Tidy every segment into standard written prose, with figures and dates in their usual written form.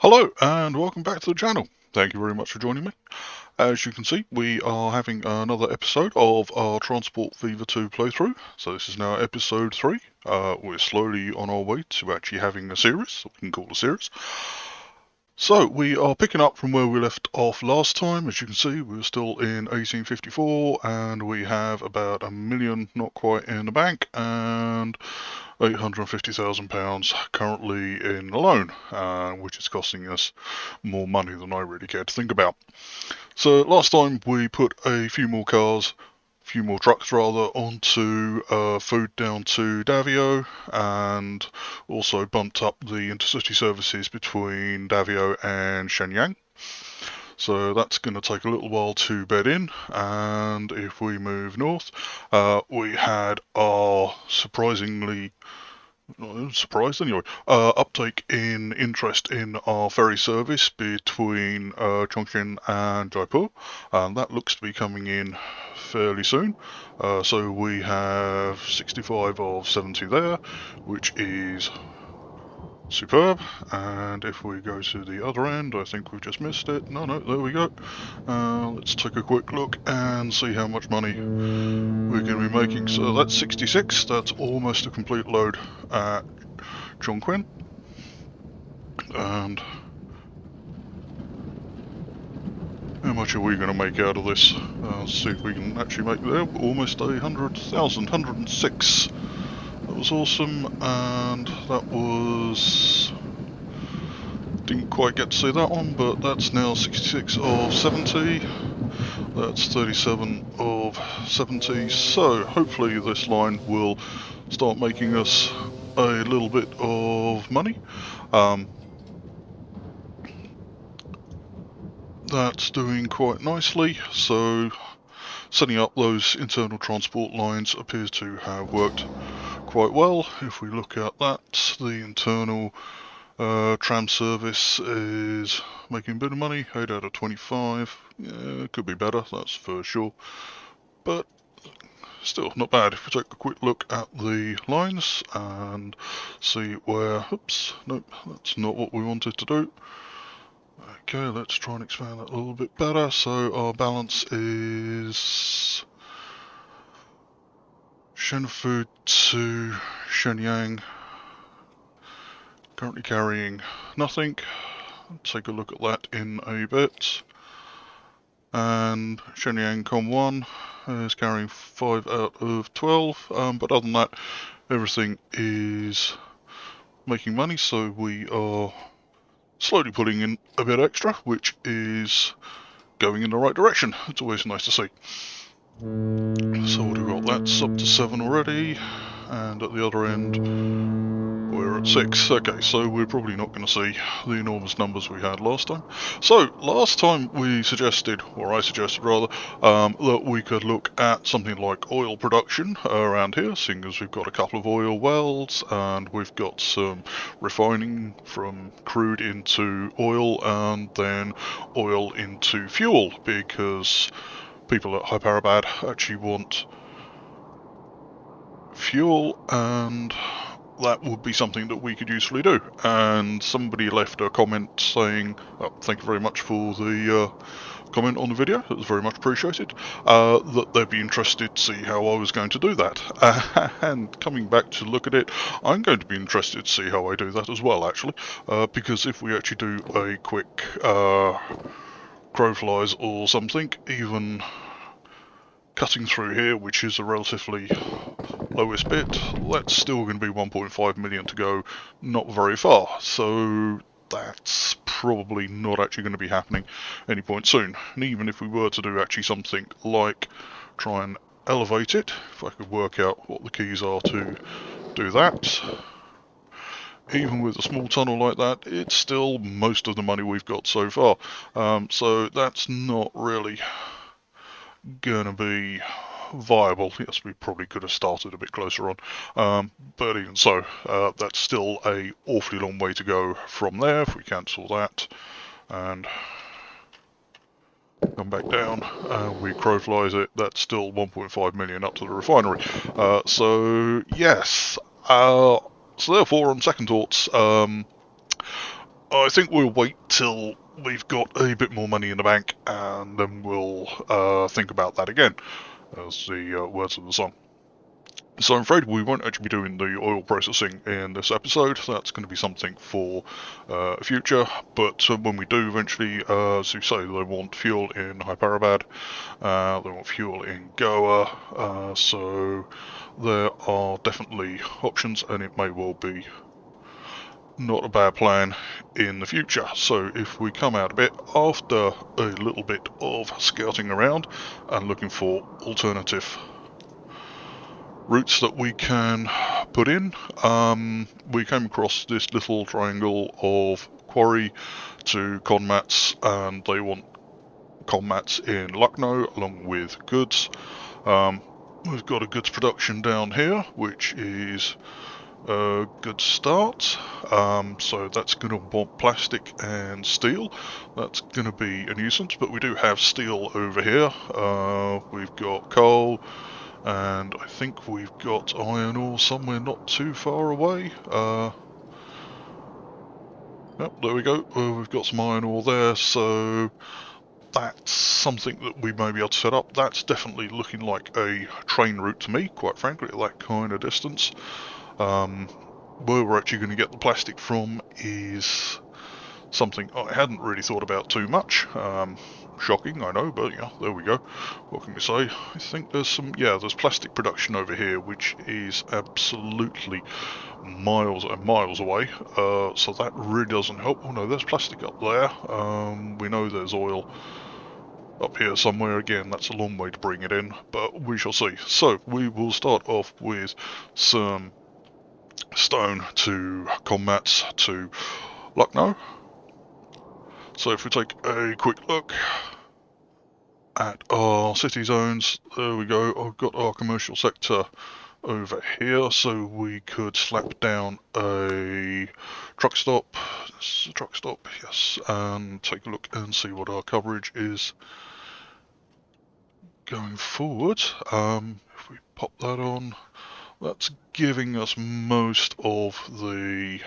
Hello and welcome back to the channel. Thank you very much for joining me. As you can see, we are having another episode of our Transport Fever 2 playthrough. So this is now episode 3. We're slowly on our way to actually having a series, we can call it a series. So we are picking up from where we left off last time. As you can see, we're still in 1854 and we have about £1 million not quite in the bank and £850,000 currently in the loan, which is costing us more money than I really care to think about. So last time we put a few more trucks rather, onto food down to Davio, and also bumped up the intercity services between Davio and Shenyang. So that's going to take a little while to bed in, and if we move north, we had our surprised anyway, uptake in interest in our ferry service between Chongqing and Jaipur, and that looks to be coming in fairly soon. So we have 65 of 70 there, which is superb. And if we go to the other end, I think we've just missed it. No, there we go. Let's take a quick look and see how much money we're going to be making. So that's 66. That's almost a complete load at Chongqing. And how much are we going to make out of this? Let's see if we can actually make there almost 100,000, 106. That was awesome, and that was... didn't quite get to see that one, but that's now 66 of 70. That's 37 of 70. So hopefully this line will start making us a little bit of money. That's doing quite nicely, so setting up those internal transport lines appears to have worked quite well. If we look at that, the internal tram service is making a bit of money, 8 out of 25. Yeah, could be better, that's for sure, but still not bad. If we take a quick look at the lines and see where... oops, nope, that's not what we wanted to do. Okay, let's try and expand that a little bit better. So our balance is Shenfu to Shenyang, currently carrying nothing. Take a look at that in a bit. And Shenyang Com 1 is carrying 5 out of 12, but other than that, everything is making money, so we are slowly putting in a bit extra, which is going in the right direction. It's always nice to see. So what have we got? That's up to 7 already, and at the other end we're at 6. Okay, so we're probably not going to see the enormous numbers we had last time. So last time we suggested, or I suggested rather, that we could look at something like oil production around here, seeing as we've got a couple of oil wells and we've got some refining from crude into oil and then oil into fuel, because people at Hyderabad actually want fuel, and that would be something that we could usefully do. And somebody left a comment saying, thank you very much for the comment on the video, it was very much appreciated, that they'd be interested to see how I was going to do that. And coming back to look at it, I'm going to be interested to see how I do that as well, actually, because if we actually do a quick crowflies or something, even cutting through here, which is a relatively lowest bit, that's still going to be 1.5 million to go, not very far, so that's probably not actually going to be happening any point soon. And even if we were to do actually something like try and elevate it, if I could work out what the keys are to do that, even with a small tunnel like that, it's still most of the money we've got so far, so that's not really gonna be viable. Yes, we probably could have started a bit closer on, but even so, that's still a awfully long way to go from there. If we cancel that and come back down, we crowflies it, that's still 1.5 million up to the refinery. So yes, so therefore on second thoughts, I think we'll wait till we've got a bit more money in the bank, and then we'll think about that again, as the words of the song. So I'm afraid we won't actually be doing the oil processing in this episode. That's going to be something for future. But when we do eventually, as you say, they want fuel in Hyperabad, they want fuel in Goa, so there are definitely options, and it may well be not a bad plan in the future. So if we come out a bit after a little bit of scouting around and looking for alternative routes that we can put in, we came across this little triangle of quarry to conmats, and they want conmats in Lucknow along with goods. We've got a goods production down here, which is a good start. So that's going to want plastic and steel. That's going to be a nuisance, but we do have steel over here. We've got coal, and I think we've got iron ore somewhere not too far away. Yep, there we go. We've got some iron ore there, so that's something that we may be able to set up. That's definitely looking like a train route to me, quite frankly, at that kind of distance. Where we're actually going to get the plastic from is something I hadn't really thought about too much. Shocking, I know, but yeah, there we go. What can we say? I think there's there's plastic production over here, which is absolutely miles and miles away. So that really doesn't help. Oh no, there's plastic up there. We know there's oil up here somewhere. Again, that's a long way to bring it in, but we shall see. So we will start off with some stone to combats to Lucknow. So if we take a quick look at our city zones, there we go. I've got our commercial sector over here, so we could slap down a truck stop. This is a truck stop, yes, and take a look and see what our coverage is going forward. If we pop that on, that's giving us most of the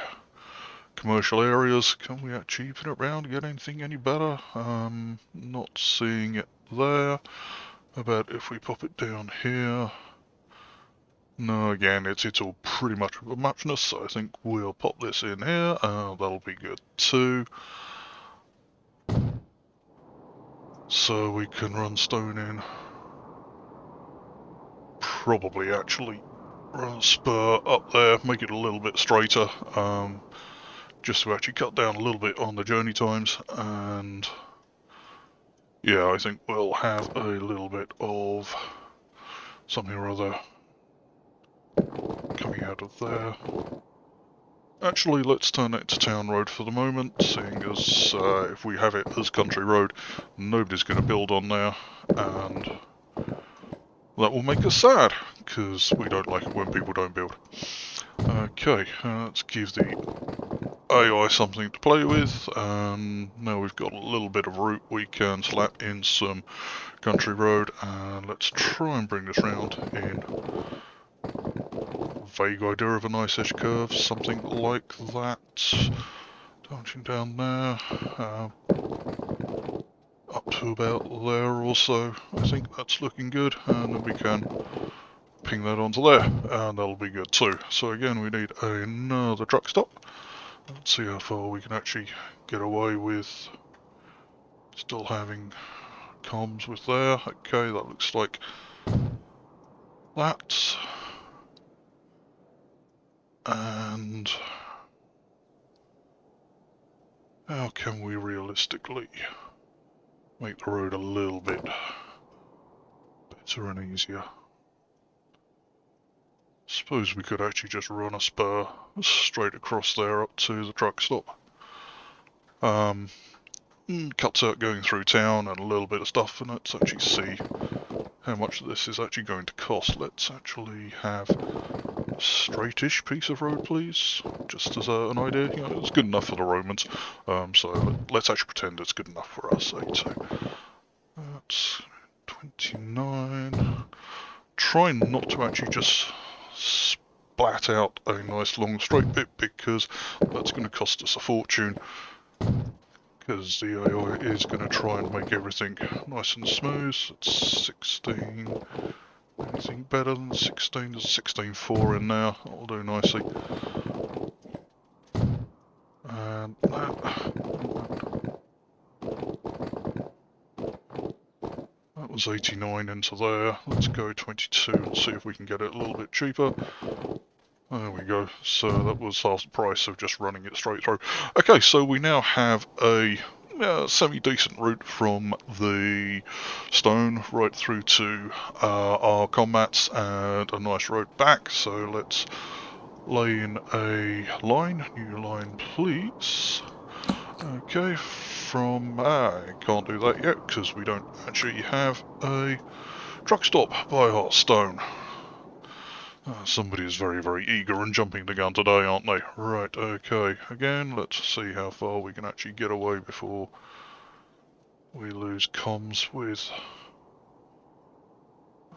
commercial areas. Can we actually even it around, get anything any better? Not seeing it there. How about if we pop it down here? No, again, it's all pretty much a muchness, so I think we'll pop this in here. That'll be good too. So we can run stone in. Probably actually run a spur up there, make it a little bit straighter, just to actually cut down a little bit on the journey times. And yeah, I think we'll have a little bit of something or other coming out of there. Actually, let's turn it to town road for the moment, seeing as if we have it as country road, nobody's going to build on there, and that will make us sad, because we don't like it when people don't build. Okay, let's give the AI something to play with, and now we've got a little bit of route, we can slap in some country road, and let's try and bring this round in. Vague idea of a nice edge curve, something like that. Touching down there, up to about there also. I think that's looking good, and then we can ping that onto there, and that'll be good too. So again, we need another truck stop. Let's see how far we can actually get away with still having comms with there. Okay, that looks like that. And how can we realistically make the road a little bit better and easier? Suppose we could actually just run a spur straight across there up to the truck stop. Cuts out going through town and a little bit of stuff, and let's actually see how much this is actually going to cost. Let's actually have a straightish piece of road, please, just as an idea. You know, it's good enough for the Romans, so let's actually pretend it's good enough for us. So that's 29. Try not to actually just splat out a nice long straight bit, because that's going to cost us a fortune, because the AI is going to try and make everything nice and smooth. It's 16. Anything better than 16? There's 16.4 in there. That'll do nicely. And that was 89 into there. Let's go 22 and see if we can get it a little bit cheaper. There we go. So that was half the price of just running it straight through. Okay, so we now have a semi-decent route from the stone right through to our combats and a nice road back. So let's lay in a line. New line, please. Okay, from... I can't do that yet because we don't actually have a truck stop by our stone. Somebody is very, very eager and jumping the gun today, aren't they? Right, okay. Again, let's see how far we can actually get away before we lose comms with...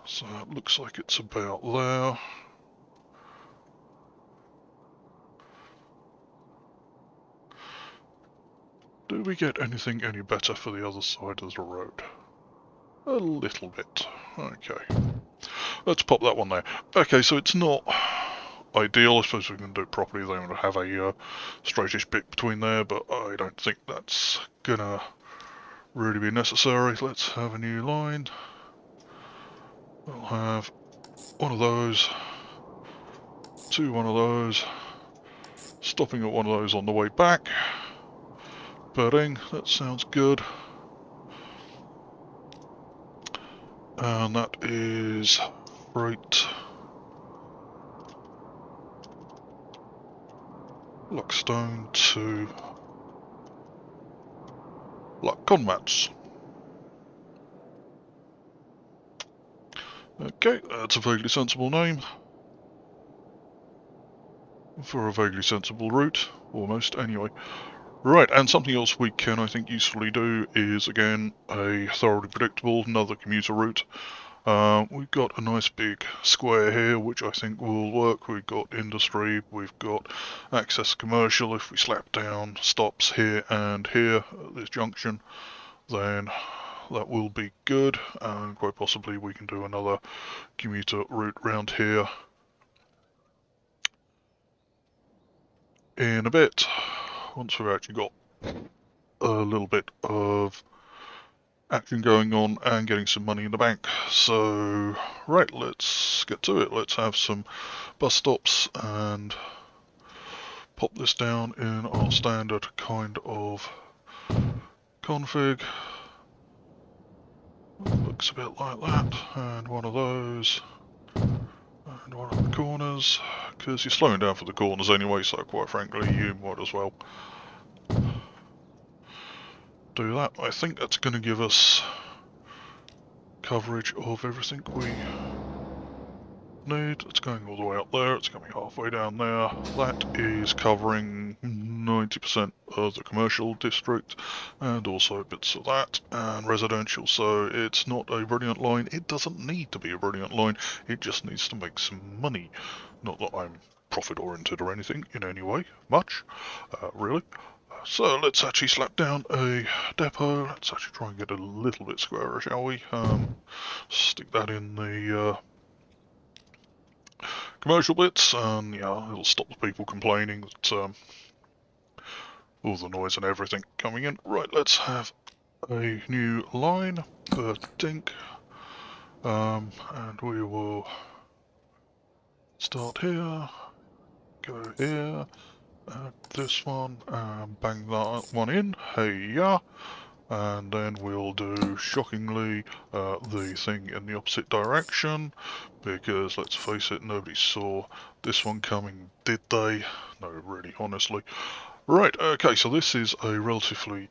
So it looks like it's about there. Do we get anything any better for the other side of the road? A little bit. Okay. Let's pop that one there. Okay, so it's not ideal. I suppose we can do it properly. They want to have a straightish bit between there, but I don't think that's gonna really be necessary. Let's have a new line. We'll have one of those, one of those, stopping at one of those on the way back. Birding, that sounds good. And that is freight. Luckstone to Luck-Conmats. Okay, that's a vaguely sensible name for a vaguely sensible route, almost, anyway. Right, and something else we can, I think, usefully do is, again, a thoroughly predictable, another commuter route. We've got a nice big square here, which I think will work. We've got industry, we've got access commercial. If we slap down stops here and here at this junction, then that will be good. And quite possibly we can do another commuter route round here in a bit, once we've actually got a little bit of action going on and getting some money in the bank. So, right, let's get to it. Let's have some bus stops and pop this down in our standard kind of config. Looks a bit like that, and one of those, and one of the corners, because you're slowing down for the corners anyway, so quite frankly you might as well do that. I think that's going to give us coverage of everything we need. It's going all the way up there, it's coming halfway down there. That is covering 90% of the commercial district and also bits of that and residential, so it's not a brilliant line. It doesn't need to be a brilliant line, it just needs to make some money. Not that I'm profit oriented or anything in any way, much, really. So let's actually slap down a depot. Let's actually try and get a little bit squarer, shall we? Stick that in the commercial bits, and yeah, it'll stop the people complaining that all the noise and everything coming in. Right, let's have a new line per dink, and we will start here, go here, add this one, and bang that one in. Hey ya! And then we'll do, shockingly, the thing in the opposite direction, because let's face it, nobody saw this one coming, did they? No, really, honestly. Right, okay, so this is a relatively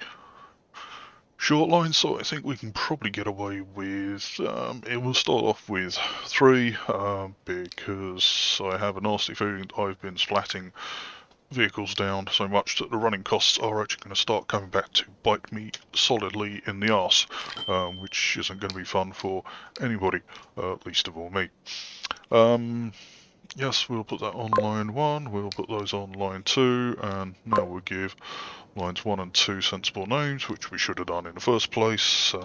short line, so I think we can probably get away with, it will start off with 3, because I have a nasty feeling I've been splatting vehicles down so much that the running costs are actually going to start coming back to bite me solidly in the arse, which isn't going to be fun for anybody, least of all me. Yes, we'll put that on line 1, we'll put those on line 2, and now we'll give lines 1 and 2 sensible names, which we should have done in the first place.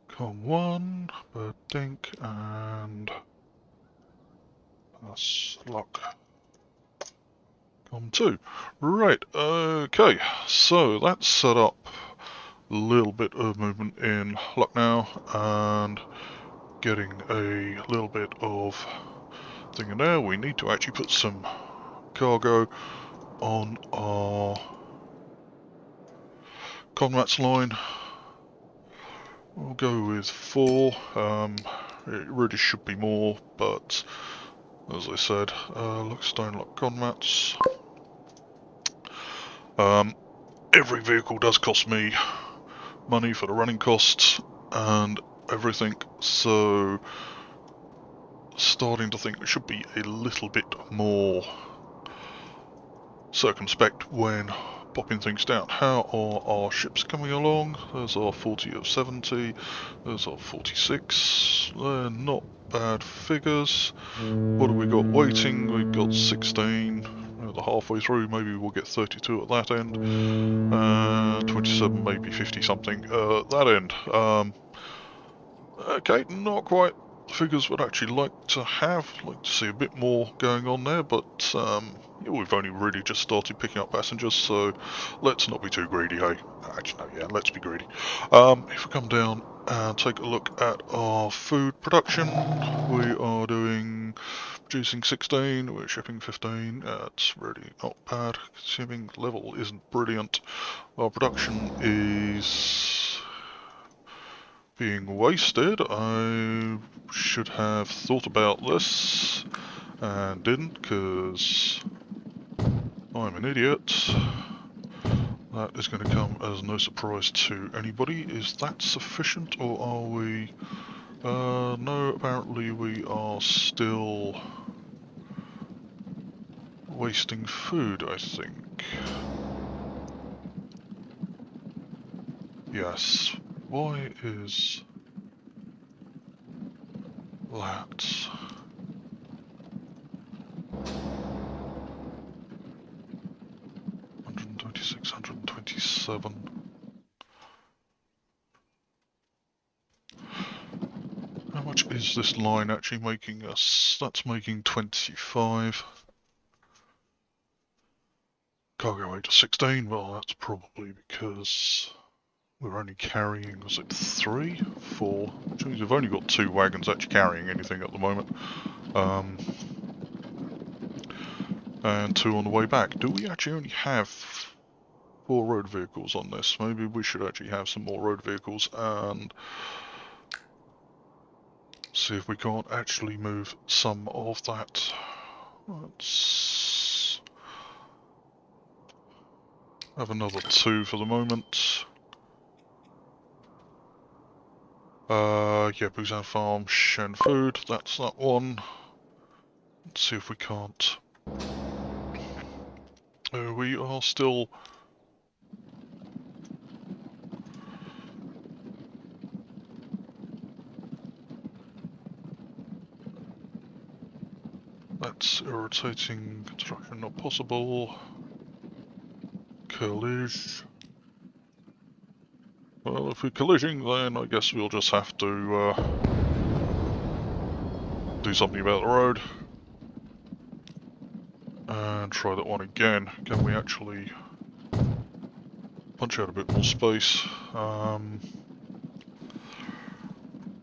Com 1, Dink, and Lock Com 2. Right, okay, so that's set up a little bit of movement in Lucknow, and getting a little bit of thing in there. We need to actually put some cargo on our Conrats line. We'll go with 4. It really should be more, but as I said, Lockstone, Lock Conrats. Every vehicle does cost me money for the running costs and everything, so starting to think we should be a little bit more circumspect when popping things down. How are our ships coming along? There's our 40 of 70, there's our 46, they're not bad figures. What have we got waiting? We've got 16, the halfway through, maybe we'll get 32 at that end, 27, maybe 50 something at that end. Okay, not quite the figures we'd actually like to have, like to see a bit more going on there, but yeah, we've only really just started picking up passengers, so let's not be too greedy, hey? Actually, no, yeah, let's be greedy. If we come down and take a look at our food production, we are producing 16, we're shipping 15, it's really not bad. Consuming level isn't brilliant. Our production is being wasted. I should have thought about this and didn't, because I'm an idiot. That is going to come as no surprise to anybody. Is that sufficient, or are we... no, apparently we are still wasting food, I think. Yes. Why is that? $126, $127. How much is this line actually making us? That's making 25. Cargo weight of 16. Well, that's probably because we're only carrying, was it 3? 4? Which means we've only got 2 wagons actually carrying anything at the moment. And 2 on the way back. Do we actually only have 4 road vehicles on this? Maybe we should actually have some more road vehicles and see if we can't actually move some of that. Let's have another 2 for the moment. Yeah, Busan Farm, Shen Food, that's that one. Let's see if we can't. We are still... That's irritating. Construction not possible. Collage. Well, if we're colliding, then I guess we'll just have to do something about the road. And try that one again. Can we actually punch out a bit more space?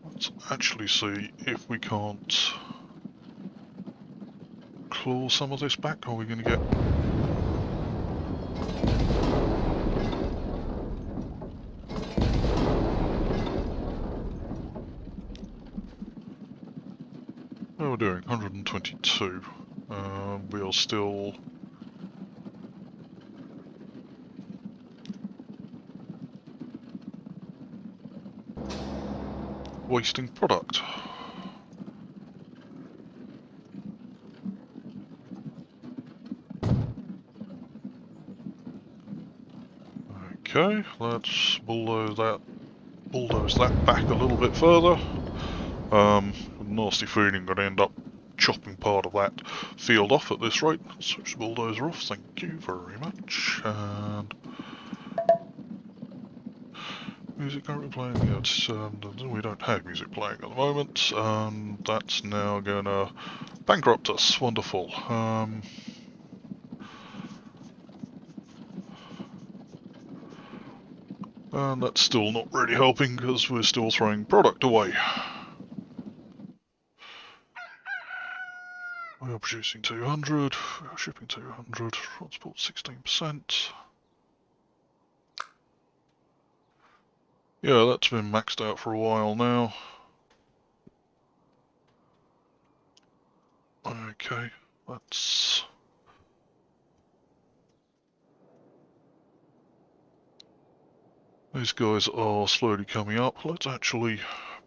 Let's actually see if we can't claw some of this back. Are we going to get... How are we doing? 122. We are still... wasting product. Okay, let's bulldoze that back a little bit further. nasty feeling I'm going to end up chopping part of that field off at this rate. Switch the bulldozer off, thank you very much. And music currently playing, yeah, it's, we don't have music playing at the moment, that's now going to bankrupt us, wonderful. And that's still not really helping because we're still throwing product away. We are producing 200, we are shipping 200, transport 16%. Yeah, that's been maxed out for a while now. Okay, that's... These guys are slowly coming up. Let's actually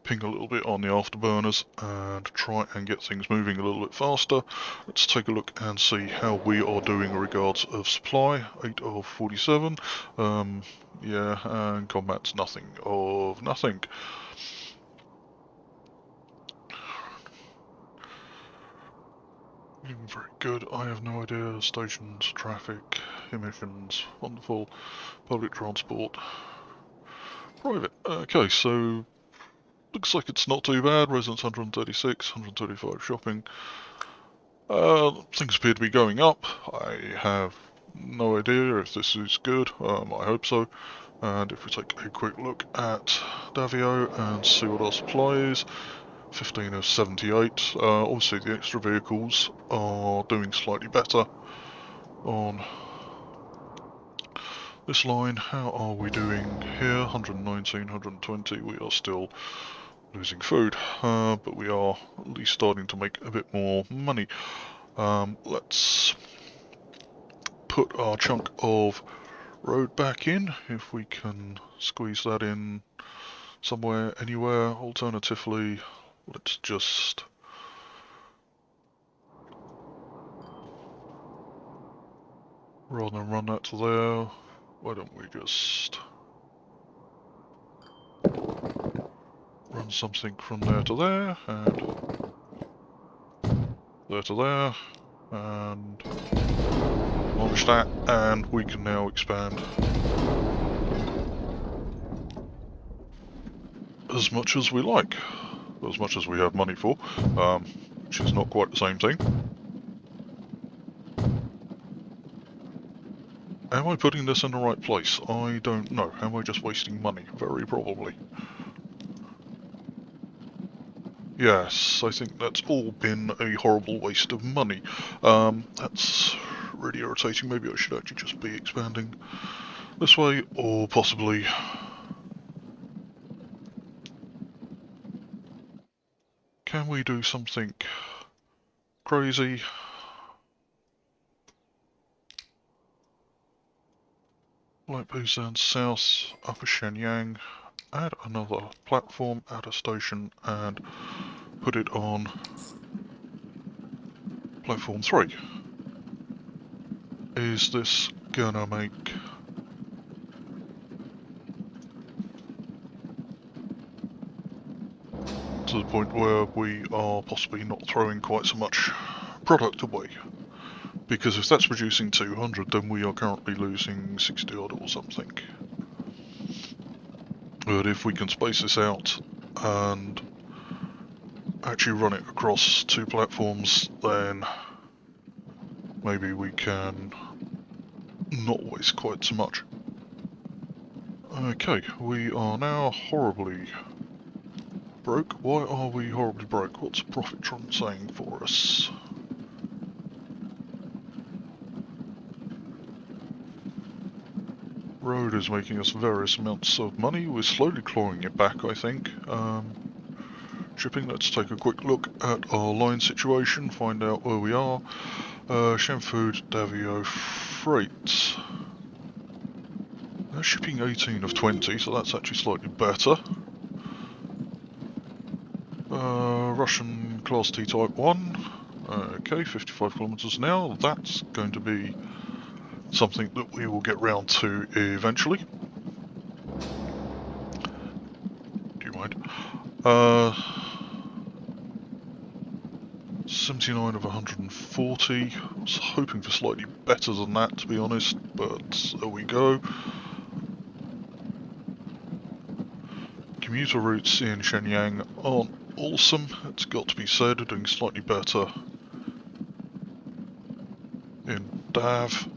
ping a little bit on the afterburners and try and get things moving a little bit faster. Let's take a look and see how we are doing in regards of supply. 8 of 47. Yeah, and combat's nothing of nothing. Very good. I have no idea. Stations, traffic, emissions, wonderful. Public transport. Private. Okay, so looks like it's not too bad. Residents 136, 135 shopping. Things appear to be going up. I have no idea if this is good. I hope so. And if we take a quick look at Davio and see what our supply is, 15 of 78. Obviously the extra vehicles are doing slightly better on this line. How are we doing here? 119, 120. We are still losing food, but we are at least starting to make a bit more money. Let's put our chunk of road back in, if we can squeeze that in somewhere, anywhere. Alternatively, let's just rather than run that to there, why don't we just run something from there to there, and there to there, and launch that, and we can now expand as much as we like, as much as we have money for, which is not quite the same thing. Am I putting this in the right place? I don't know. Am I just wasting money? Very probably. Yes, I think that's all been a horrible waste of money. That's really irritating. Maybe I should actually just be expanding this way, or possibly... Can we do something crazy? Light Busan South, Upper Shenyang, add another platform, add a station, and put it on platform 3. Is this gonna make... to the point where we are possibly not throwing quite so much product away? Because if that's producing 200, then we are currently losing 60 odd or something. But if we can space this out and actually run it across 2 platforms, then maybe we can not waste quite so much. Okay, we are now horribly broke. Why are we horribly broke? What's Profitron saying for us? Road is making us various amounts of money. We're slowly clawing it back, I think. Shipping, let's take a quick look at our line situation, find out where we are. Shem Food, Davio, Freight. They're shipping 18 of 20, so that's actually slightly better. Russian Class T Type 1. Okay, 55 kilometers an hour. That's going to be something that we will get round to eventually. Do you mind? 79 of 140. I was hoping for slightly better than that, to be honest, but there we go. Commuter routes in Shenyang aren't awesome, it's got to be said, doing slightly better in Dav.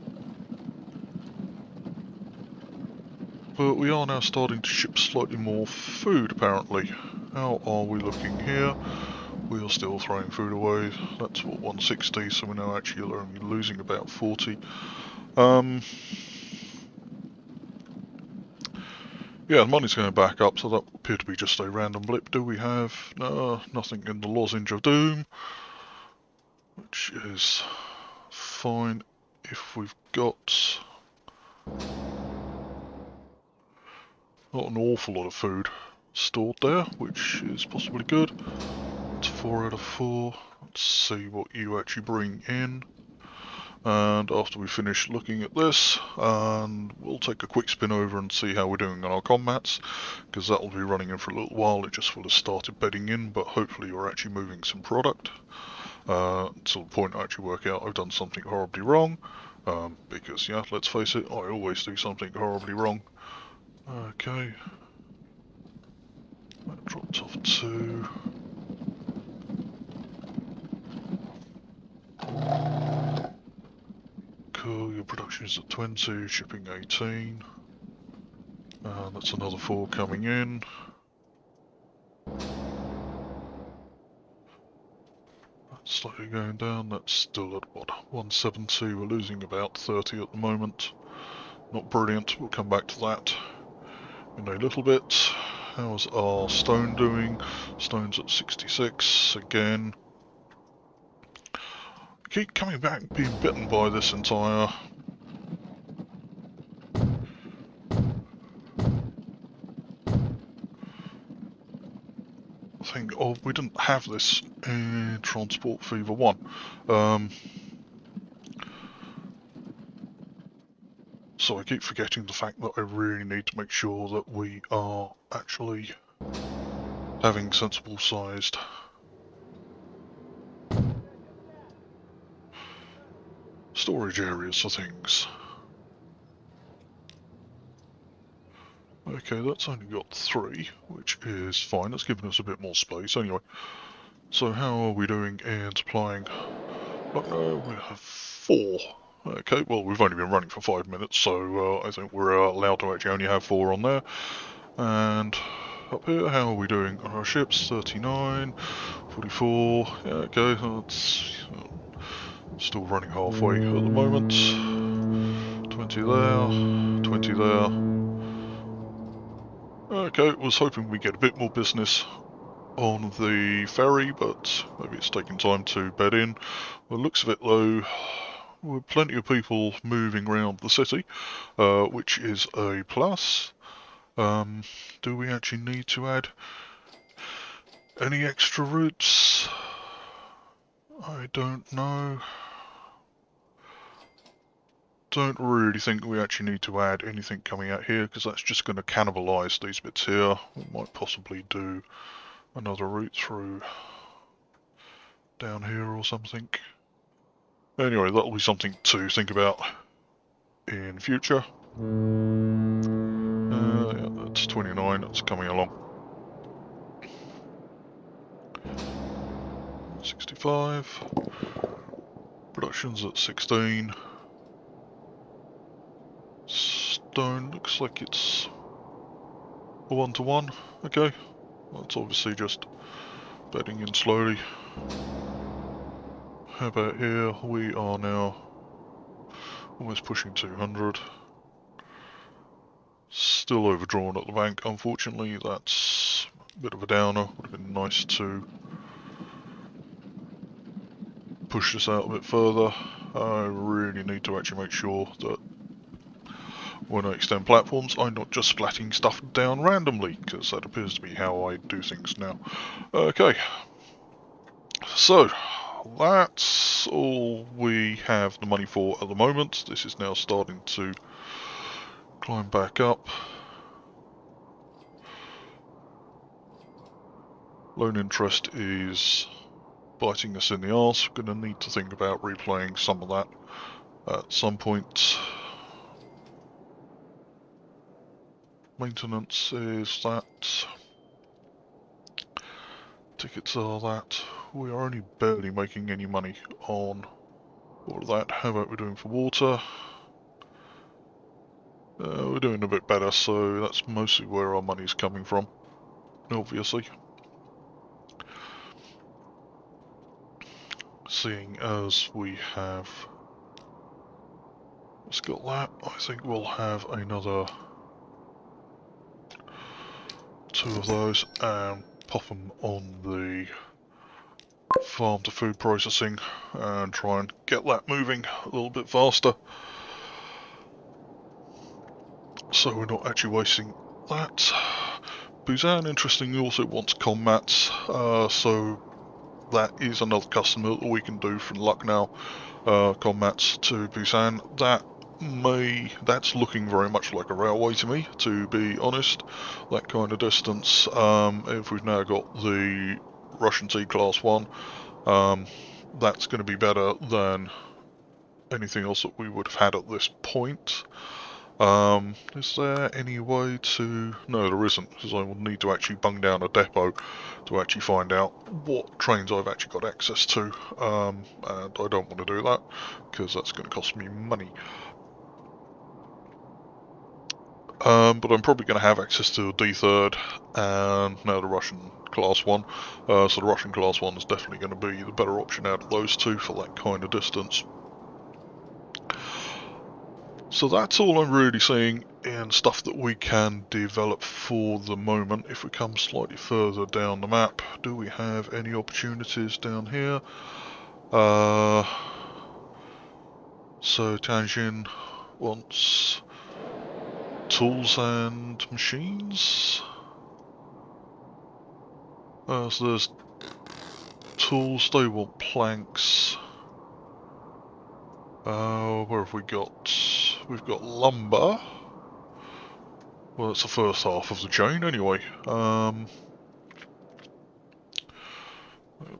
But we are now starting to ship slightly more food, apparently. How are we looking here? We are still throwing food away. That's what, 160, so we're now actually only losing about 40. Yeah, the money's going back up, so that appeared to be just a random blip. Do we have... No, nothing in the Lozenge of Doom, which is fine if we've got not an awful lot of food stored there, which is possibly good. It's 4 out of 4. Let's see what you actually bring in. And after we finish looking at this, and we'll take a quick spin over and see how we're doing on our combats, because that will be running in for a little while. It just will have started bedding in, but hopefully we're actually moving some product to the point I actually work out I've done something horribly wrong, because yeah, let's face it, I always do something horribly wrong. Okay, that dropped off 2. Cool, your production is at 20, shipping 18. And that's another 4 coming in. That's slightly going down, that's still at what, 170, we're losing about 30 at the moment. Not brilliant, we'll come back to that in a little bit. How's our stone doing? Stone's at 66 again. Keep coming back being bitten by this entire thing. Oh, we didn't have this in Transport Fever 1. So I keep forgetting the fact that I really need to make sure that we are actually having sensible sized storage areas for things. Okay, that's only got 3, which is fine. That's giving us a bit more space. Anyway, so how are we doing in supplying? Oh no, we have 4. Okay, well we've only been running for 5 minutes, so I think we're allowed to actually only have 4 on there. And up here, how are we doing on our ships? 39, 44, yeah, okay, that's still running halfway at the moment. 20 there, 20 there. Okay, was hoping we get a bit more business on the ferry, but maybe it's taking time to bed in. Well, looks of it though, with plenty of people moving around the city, which is a plus. Do we actually need to add any extra routes? I don't know. Don't really think we actually need to add anything coming out here, because that's just going to cannibalise these bits here. We might possibly do another route through down here or something. Anyway, that'll be something to think about in future. Yeah, that's 29, that's coming along. 65. Production's at 16. Stone looks like it's a 1-to-1. Okay, that's obviously just bedding in slowly. How about here? We are now almost pushing 200. Still overdrawn at the bank, unfortunately. That's a bit of a downer. Would have been nice to push this out a bit further. I really need to actually make sure that when I extend platforms, I'm not just splatting stuff down randomly, because that appears to be how I do things now. Okay, so that's all we have the money for at the moment. This is now starting to climb back up. Loan interest is biting us in the arse. We're going to need to think about replaying some of that at some point. Maintenance is that. Tickets are that. We are only barely making any money on all of that. How about we're doing for water? We're doing a bit better, so that's mostly where our money's coming from, obviously. Seeing as we have got that, I think we'll have another 2 of those and pop them on the farm to food processing and try and get that moving a little bit faster. So we're not actually wasting that. Busan, interestingly, also wants commats, so that is another customer that we can do from Lucknow, commats to Busan. That's looking very much like a railway to me, to be honest. That kind of distance. If we've now got the Russian T Class 1, that's going to be better than anything else that we would have had at this point. Is there any way to... No, there isn't, because I will need to actually bung down a depot to actually find out what trains I've actually got access to, and I don't want to do that, because that's going to cost me money. But I'm probably going to have access to a D3rd, and now the Russian Class 1, so the Russian Class 1 is definitely going to be the better option out of those two for that kind of distance. So that's all I'm really seeing in stuff that we can develop for the moment. If we come slightly further down the map, do we have any opportunities down here? So Tianjin wants tools and machines. So there's tools, they want planks. Where have we got? We've got lumber. Well, that's the first half of the chain anyway.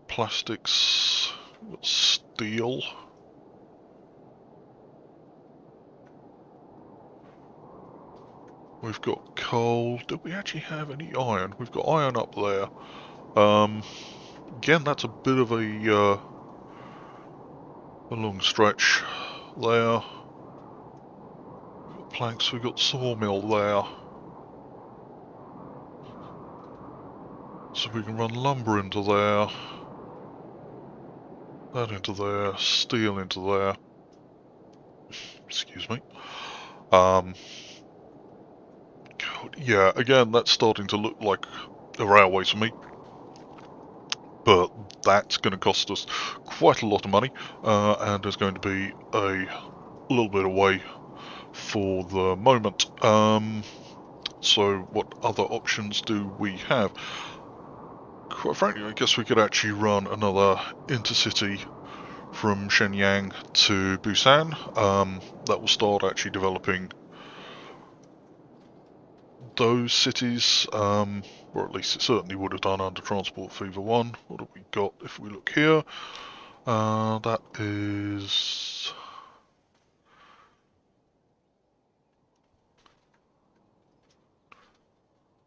Plastics, we've got steel. We've got coal. Did we actually have any iron? We've got iron up there. Again, that's a bit of a long stretch there. We've got planks, we've got sawmill there. So we can run lumber into there. That into there, steel into there. Excuse me. Yeah, again, that's starting to look like a railway to me. But that's going to cost us quite a lot of money, and there's going to be a little bit away for the moment. So what other options do we have? Quite frankly, I guess we could actually run another intercity from Shenyang to Busan. That will start actually developing those cities, or at least it certainly would have done under Transport Fever 1. What have we got if we look here? That is...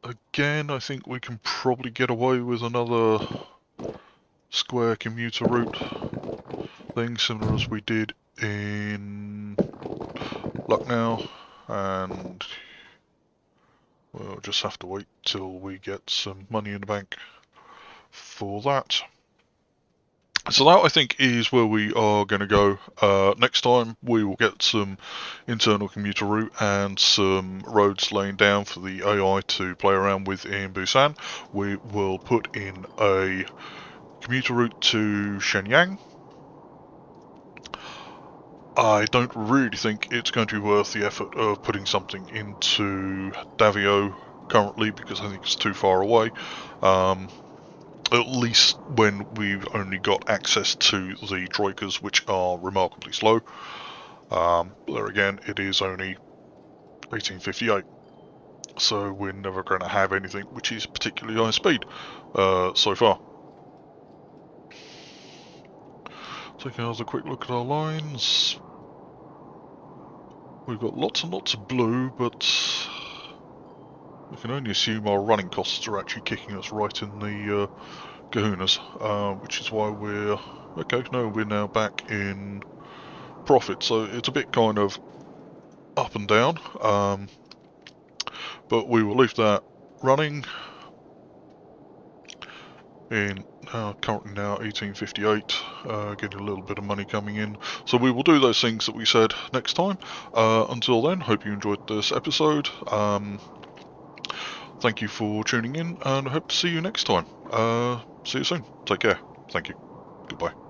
Again, I think we can probably get away with another square commuter route thing, similar as we did in Lucknow, and we'll just have to wait till we get some money in the bank for that. So that, I think, is where we are going to go. Next time we will get some internal commuter route and some roads laying down for the AI to play around with in Busan. We will put in a commuter route to Shenyang. I don't really think it's going to be worth the effort of putting something into Davao currently, because I think it's too far away. At least when we've only got access to the troikas, which are remarkably slow. There again, it is only 1858, so we're never going to have anything which is particularly high speed so far. Taking another quick look at our lines. We've got lots and lots of blue, but we can only assume our running costs are actually kicking us right in the kahunas, which is why we're... Okay, no, we're now back in profit, so it's a bit kind of up and down, but we will leave that running in currently now 1858, getting a little bit of money coming in. So we will do those things that we said next time. Until then, hope you enjoyed this episode. Thank you for tuning in, and I hope to see you next time. See you soon. Take care. Thank you. Goodbye.